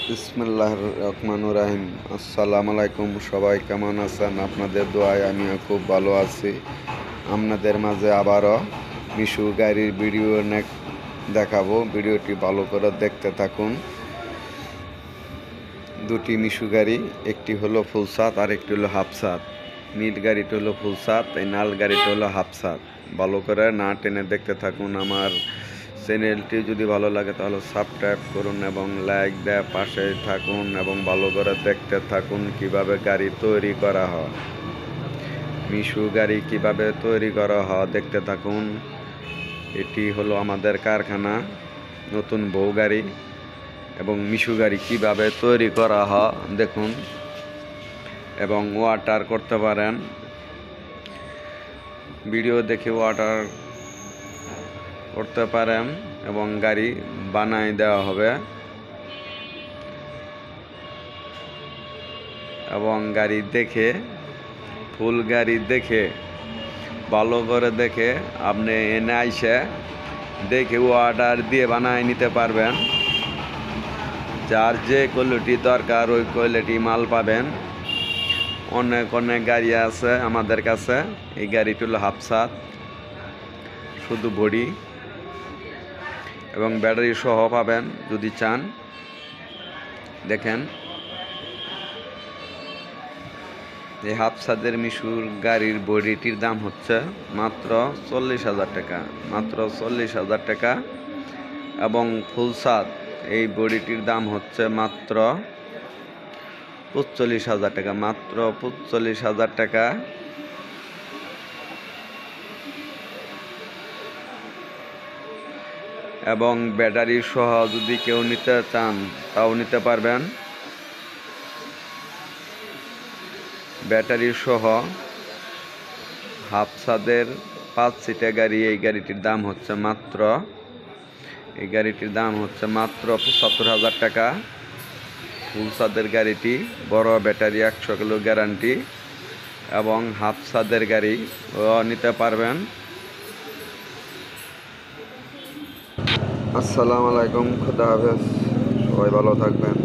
বিসমিল্লাহির রহমানির রহিম। আসসালামু আলাইকুম, সবাই কেমন আছেন? আপনাদের দোয়ায় আমিও খুব ভালো আছি। আপনাদের মাঝে আবারও মিশু গাড়ির ভিডিও দেখাবো। ভিডিওটি ভালো করে দেখতে থাকুন। দুটি মিশু গাড়ি, একটি হলো ফুল ছাদ আর একটি হলো হাফ ছাদ। নীল গাড়িটা হলো ফুল ছাদ, এই লাল গাড়িটা হলো হাফ ছাদ। ভালো করে না টেনে দেখতে থাকুন। আমার চ্যানেলটি যদি ভালো লাগে তাহলে সাবস্ক্রাইব করুন এবং লাইক দেয় পাশে থাকুন এবং ভালো করে দেখতে থাকুন কিভাবে গাড়ি তৈরি করা হয়। মিশু গাড়ি কিভাবে তৈরি করা হয় দেখতে থাকুন। এটি হলো আমাদের কারখানা, নতুন বউ গাড়ি এবং মিশু গাড়ি কিভাবে তৈরি করা হয় দেখুন। এবং ওয়াটার করতে পারেন, ভিডিও দেখে ওয়াটার করতে পারেন এবং গাড়ি বানাই দেওয়া হবে। এবং গাড়ি দেখে, ফুল গাড়ি দেখে, ভালো করে দেখে আপনি এনে আইসে দেখে অর্ডার দিয়ে বানায় নিতে পারবেন। যার যে কোয়ালিটি দরকার ওই কোয়ালিটি মাল পাবেন। অনেক অনেক গাড়ি আছে আমাদের কাছে। এই গাড়িটি হলো হাফ ছাদ, শুধু বডি এবং ব্যাটারি সহ পাবেন যদি চান। দেখেন, এই হাফ ছাদের মিশুর গাড়ির বডিটির দাম হচ্ছে মাত্র 40,000 টাকা, মাত্র 40,000 টাকা। এবং ফুল ছাদ এই বডিটির দাম হচ্ছে মাত্র 45,000 টাকা, মাত্র 45,000 টাকা। এবং ব্যাটারি সহ যদি কেউ নিতে চান তাও নিতে পারবেন। ব্যাটারি সহ হাফ ছাদের 5 সিটের গাড়ি, এই গাড়িটির দাম হচ্ছে মাত্র 75,000 টাকা। ফুল ছাদের গাড়িটি বড় ব্যাটারি, 100 কিলো গ্যারান্টি এবং হাফ ছাদের গাড়ি নিতে পারবেন। আসসালামু আলাইকুম, খুদা হাফেজ, সবাই ভালো থাকবেন।